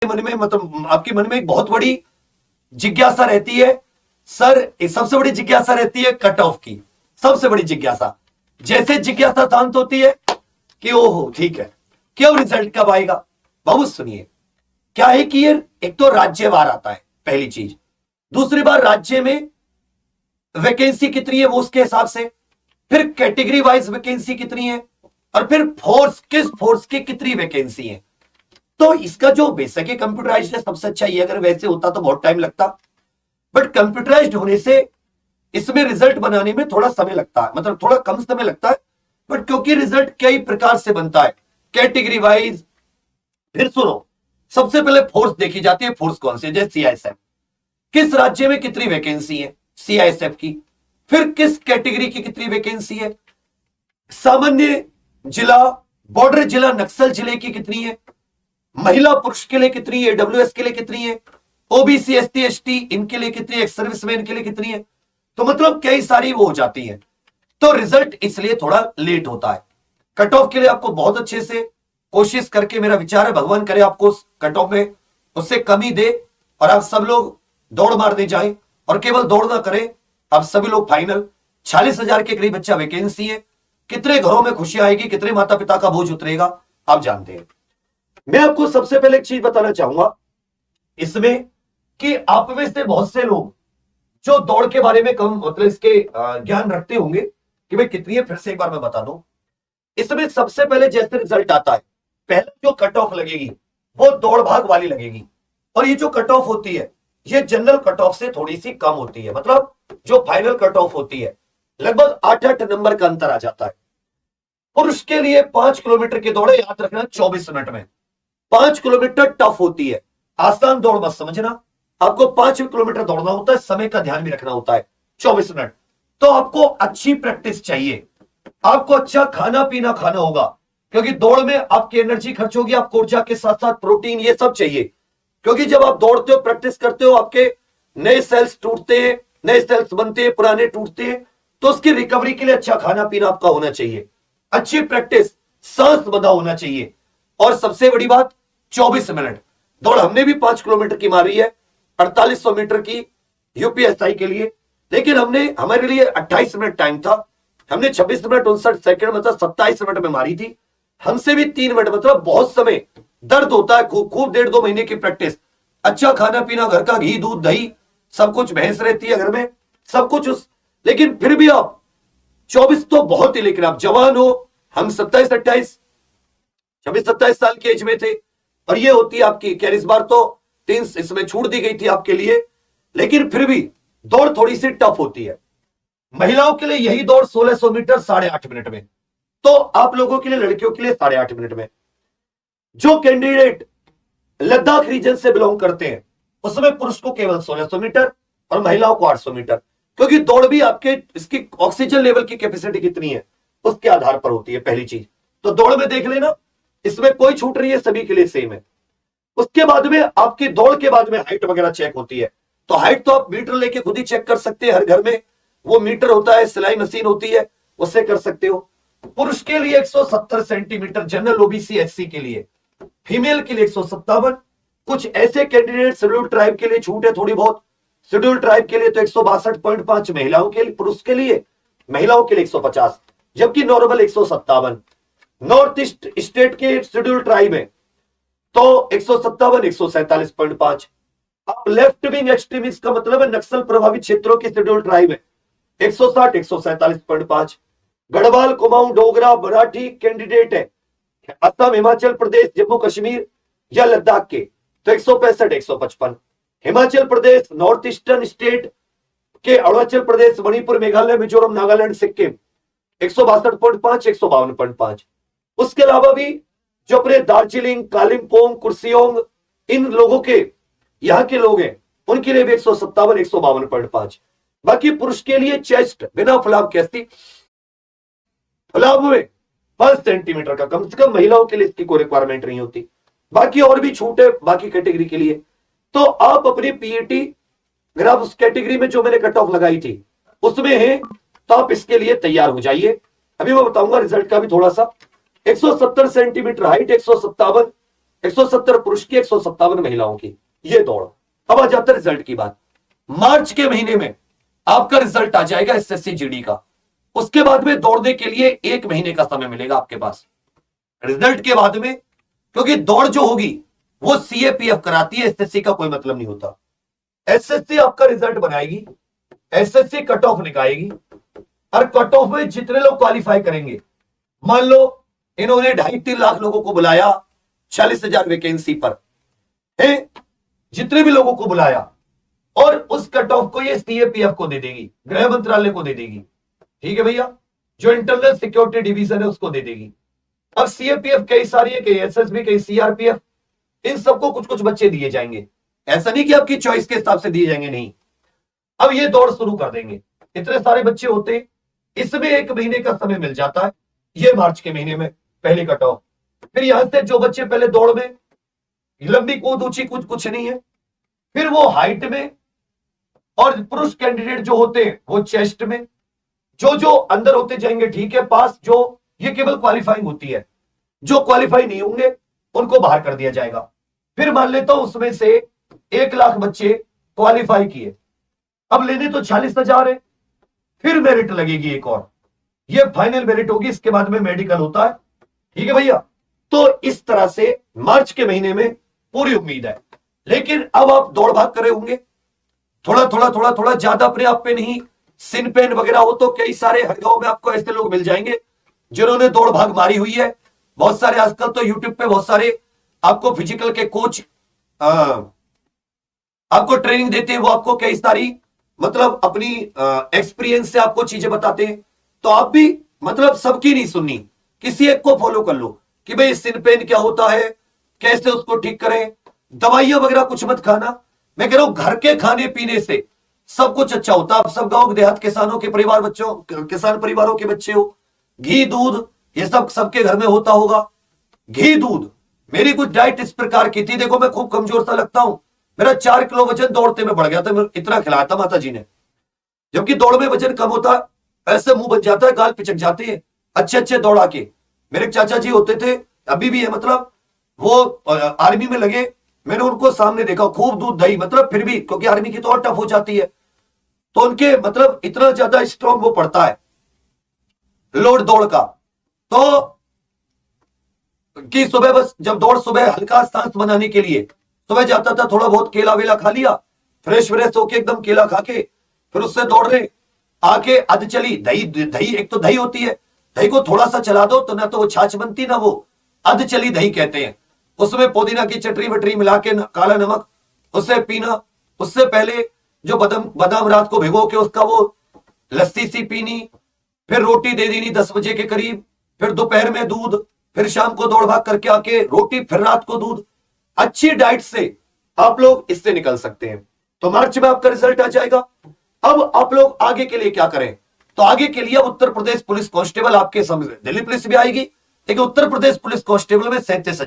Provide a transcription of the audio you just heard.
मन में मतलब आपके मन में एक बहुत बड़ी जिज्ञासा रहती है सर, सबसे बड़ी जिज्ञासा रहती है कट ऑफ की, सबसे बड़ी जिज्ञासा। जैसे जिज्ञासा शांत होती है कि ओहो ठीक है, क्यों रिजल्ट कब आएगा। बाबू सुनिए, क्या है कि ये एक तो राज्यवार आता है पहली चीज, दूसरी बार राज्य में वैकेंसी कितनी है वो उसके हिसाब से, फिर कैटेगरी वाइज वैकेंसी कितनी है, और फिर फोर्स किस फोर्स की कितनी वैकेंसी है। तो इसका जो बेसिक है कंप्यूटराइज्ड है, सबसे अच्छा ये, अगर वैसे होता तो बहुत टाइम लगता, बट कंप्यूटराइज्ड होने से इसमें रिजल्ट बनाने में थोड़ा समय लगता है, मतलब थोड़ा कम समय लगता है, बट क्योंकि रिजल्ट कई प्रकार से बनता है कैटेगरी वाइज। फिर सुनो, सबसे पहले फोर्स देखी जाती है, फोर्स कौन सी, जैसे सीआईएसएफ, किस राज्य में कितनी वैकेंसी है सीआईएसएफ की, फिर किस कैटेगरी की कितनी वैकेंसी है, सामान्य जिला, बॉर्डर जिला, नक्सल जिले की कितनी है, महिला पुरुष के लिए कितनी है, डब्ल्यूएस के लिए कितनी है, ओबीसी एसटी एसटी इनके लिए कितनी है, एक्स सर्विसमैन के लिए कितनी है। तो मतलब कई सारी वो हो जाती है, तो रिजल्ट इसलिए थोड़ा लेट होता है। कट ऑफ के लिए आपको बहुत अच्छे से कोशिश करके, मेरा विचार है भगवान करे आपको कट ऑफ में उससे कमी दे और आप सब लोग दौड़ मारने जाएं, और केवल दौड़ ना करें, आप सभी लोग फाइनल 40,000 के करीब बच्चा वैकेंसी है, कितने घरों में खुशियां आएगी, कितने माता पिता का बोझ उतरेगा आप जानते हैं। मैं आपको सबसे पहले एक चीज बताना चाहूंगा इसमें कि आप में से बहुत से लोग जो दौड़ के बारे में कम मतलब इसके ज्ञान रखते होंगे कि भाई कितनी है, फिर से एक बार मैं बता दूं। इसमें सबसे पहले जैसे रिजल्ट आता है, पहले जो कट ऑफ लगेगी वो दौड़ भाग वाली लगेगी, और ये जो कट ऑफ होती है ये जनरल कट ऑफ से थोड़ी सी कम होती है, मतलब जो फाइनल कट ऑफ होती है लगभग 8-8 नंबर का अंतर आ जाता है। पुरुष के लिए 5 किलोमीटर की दौड़ याद रखना 24 मिनट में, 5 किलोमीटर टफ होती है, आसान दौड़ मत समझना, आपको 5 किलोमीटर दौड़ना होता है, समय का ध्यान भी रखना होता है 24 मिनट। तो आपको अच्छी प्रैक्टिस चाहिए, आपको अच्छा खाना पीना खाना होगा, क्योंकि दौड़ में आपकी एनर्जी खर्च होगी, आपको ऊर्जा के साथ साथ प्रोटीन ये सब चाहिए, क्योंकि जब आप दौड़ते हो प्रैक्टिस करते हो आपके नए सेल्स टूटते हैं, नए सेल्स बनते हैं, पुराने टूटते हैं, तो उसकी रिकवरी के लिए अच्छा खाना पीना आपका होना चाहिए, अच्छी प्रैक्टिस, सांस बंधा होना चाहिए, और सबसे बड़ी बात 24 मिनट दौड़। हमने भी 5 किलोमीटर की मारी है 4800 मीटर की यूपीएसआई के लिए, लेकिन हमने हमारे लिए 28 मिनट टाइम था, हमने 26 मिनट 59 सेकंड मतलब 27 मिनट में मारी थी, हमसे भी 3 मिनट मतलब बहुत समय दर्द होता है, खूब खूब 1.5-2 महीने की प्रैक्टिस, अच्छा खाना पीना, घर का घी दूध दही सब कुछ, भैंस रहती है घर में सब कुछ लेकिन फिर भी आप 24 तो बहुत ही, लेकिन आप जवान हो, हम 27-28 26-27 साल की एज में थे, और ये होती है आपकी क्या, इस बार तो 3 इसमें छूट दी गई थी आपके लिए, लेकिन फिर भी दौड़ थोड़ी सी टफ होती है। महिलाओं के लिए यही दौड़ 1600 मीटर 8.5 मिनट में, तो आप लोगों के लिए, लड़कियों के लिए 8.5 मिनट में। जो कैंडिडेट लद्दाख रीजन से बिलोंग करते हैं उसमें पुरुष को केवल 1600 मीटर और महिलाओं को 800 मीटर, क्योंकि दौड़ भी आपके इसकी ऑक्सीजन लेवल की कैपेसिटी कितनी है उसके आधार पर होती है पहली चीज, तो दौड़ में देख लेना, इसमें कोई छूट नहीं है, सभी के लिए सेम है। उसके बाद में आपकी दौड़ के बाद में हाइट वगैरह चेक होती है, तो हाइट तो आप मीटर लेके खुद ही चेक कर सकते हैं, हर घर में वो मीटर होता है, सिलाई मशीन होती है, उससे कर सकते हो। पुरुष के लिए 170 सेंटीमीटर जनरल ओबीसी एससी के लिए, फीमेल के लिए 157, कुछ ऐसे कैंडिडेट शेड्यूल ट्राइब के लिए छूट है थोड़ी बहुत, शेड्यूल ट्राइब के लिए तो 162.5 महिलाओं के लिए, पुरुष के लिए, महिलाओं के लिए 150, जबकि नॉर्मल 157। नॉर्थ ईस्ट स्टेट के शेड्यूल ट्राइब है तो 157 147.5। अब लेफ्ट विंग एक्सट्रीमिस्ट का मतलब है नक्सल प्रभावित क्षेत्रों के शेड्यूल ट्राइब है 160 147.5। गढ़वाल कुमाऊं डोगरा मराठी कैंडिडेट है असम हिमाचल प्रदेश जम्मू कश्मीर या लद्दाख के तो 165 155। Himachal Pradesh north eastern state के अरुणाचल प्रदेश मणिपुर मेघालय मिजोरम नागालैंड सिक्किम 162.5 152.5। उसके अलावा भी जो अपने दार्जिलिंग कालिम्पोंग कुर्सियोंग इन लोगों के यहां के लोग हैं उनके लिए भी 157 152.5। बाकी पुरुष के लिए चेस्ट बिना फुलाव की अस्थि फुलाव हुए 5 सेंटीमीटर का कम से कम, महिलाओं के लिए इसकी कोई रिक्वायरमेंट नहीं होती, बाकी और भी छूट है बाकी कैटेगरी के लिए। तो आप अपनी पीईटी अगर आप उस कैटेगरी में जो मैंने कट ऑफ लगाई थी उसमें है तो आप इसके लिए तैयार हो जाइए। अभी मैं बताऊंगा रिजल्ट का भी थोड़ा सा। 170 सेंटीमीटर हाइट 157 170 पुरुष की, 157 महिलाओं की, ये दौड़। अब आ जाता है रिजल्ट की बात। मार्च के महीने में आपका रिजल्ट आ जाएगा एसएससी जीडी का। उसके बाद में दौड़ने के लिए 1 महीने का समय मिलेगा आपके पास रिजल्ट के बाद में, क्योंकि दौड़ जो होगी वो सीएपीएफ कराती है, एसएससी का कोई मतलब नहीं होता। एसएससी आपका रिजल्ट बनाएगी, एसएससी कट ऑफ निकालेगी, और कट ऑफ में जितने लोग क्वालिफाई करेंगे, मान लो इन्होंने 2.5-3 लाख लोगों को बुलाया 40,000 वैकेंसी पर है, जितने भी लोगों को बुलाया, और उस कट ऑफ को ये सीएपीएफ को दे देगी, गृह मंत्रालय को दे देगी, ठीक है भैया, जो इंटरनल सिक्योरिटी डिवीजन है उसको दे देगी। अब सीएपीएफ कई सारी है, कई एसएसबी, कई सीआरपीएफ, इन सबको कुछ कुछ बच्चे दिए जाएंगे। ऐसा नहीं कि आपकी चॉइस के हिसाब से दिए जाएंगे, नहीं। अब ये दौड़ शुरू कर देंगे, इतने सारे बच्चे होते हैं, इसमें 1 महीने का समय मिल जाता है, ये मार्च के महीने में पहली कट ऑफ। फिर यहां से जो बच्चे पहले दौड़ में, लंबी कूद, ऊंची कूद कुछ नहीं है, फिर वो हाइट में, और पुरुष कैंडिडेट जो होते हैं वो चेस्ट में, जो जो अंदर होते जाएंगे, ठीक है, पास, जो ये केवल क्वालिफाइंग होती है, जो क्वालिफाई नहीं होंगे उनको बाहर कर दिया जाएगा। फिर मान लेता हूं उसमें से 1 लाख बच्चे क्वालिफाई किए, अब लेने तो 40,000 है, फिर मेरिट लगेगी एक और, ये फाइनल मेरिट होगी, इसके बाद में मेडिकल होता है, ठीक है भैया। तो इस तरह से मार्च के महीने में पूरी उम्मीद है। लेकिन अब आप दौड़ भाग कर रहे होंगे, थोड़ा थोड़ा थोड़ा थोड़ा, ज्यादा अपने आप पे नहीं, सिन पेन वगैरह हो तो कई सारे हर गांव में आपको ऐसे लोग मिल जाएंगे जिन्होंने दौड़ भाग मारी हुई है। बहुत सारे आजकल तो यूट्यूब पे बहुत सारे आपको फिजिकल के कोच आपको ट्रेनिंग देते हैं, वो आपको कई सारी मतलब अपनी एक्सपीरियंस से आपको चीजें बताते हैं। तो आप भी मतलब सबकी नहीं सुननी, किसी एक को फॉलो कर लो कि भाई सिन पेन क्या होता है, कैसे उसको ठीक करें, दवाइयां वगैरह कुछ मत खाना। मैं कह रहा हूं घर के खाने पीने से सब कुछ अच्छा होता है। आप सब गांव देहात किसानों के परिवार, बच्चों, किसान परिवारों के बच्चे हो, घी दूध ये सब सबके घर में होता होगा। घी दूध, मेरी कुछ डाइट इस प्रकार की थी, देखो मैं खूब कमजोर सा लगता हूं, मेरा 4 किलो वजन दौड़ते में बढ़ गया था, इतना खिलाया था माता जी ने। जबकि दौड़ में वजन कम होता है, ऐसे मुंह बन जाता है, गाल पिचक जाते हैं, अच्छे अच्छे दौड़ा के। मेरे चाचा जी होते थे, अभी भी है, मतलब वो आर्मी में लगे, मैंने उनको सामने देखा, खूब दूध दही, मतलब फिर भी क्योंकि आर्मी की तो और टफ हो जाती है, तो उनके मतलब इतना ज्यादा स्ट्रॉन्ग वो पड़ता है लोड दौड़ का, तो कि सुबह बस जब दौड़, सुबह हल्का सांस बनाने के लिए सुबह जाता था, थोड़ा बहुत केला वेला खा लिया, फ्रेश फ्रेश होके एकदम केला खा के फिर उससे दौड़ रहे, आके अध चली दही, दही एक तो दही होती है, दही को थोड़ा सा चला दो तो ना तो वो छाछ बनती ना वो अध चली दही कहते हैं, उसमें पुदीना की चटनी वटरी मिला के काला नमक उससे पीना। उससे पहले जो बादाम रात को भिगो के उसका वो लस्सी सी पीनी, फिर रोटी दे देनी 10 बजे के करीब, फिर दोपहर में दूध, फिर शाम को दौड़ भाग करके आके रोटी, फिर रात को दूध। अच्छी डाइट से आप लोग इससे निकल सकते हैं। तो मार्च में आपका रिजल्ट आ जाएगा। अब आप लोग आगे के लिए क्या करें, तो आगे के लिए उत्तर प्रदेश पुलिस कांस्टेबल आपके समझ, दिल्ली पुलिस भी आएगी, लेकिन उत्तर प्रदेश पुलिस कांस्टेबल में 37,000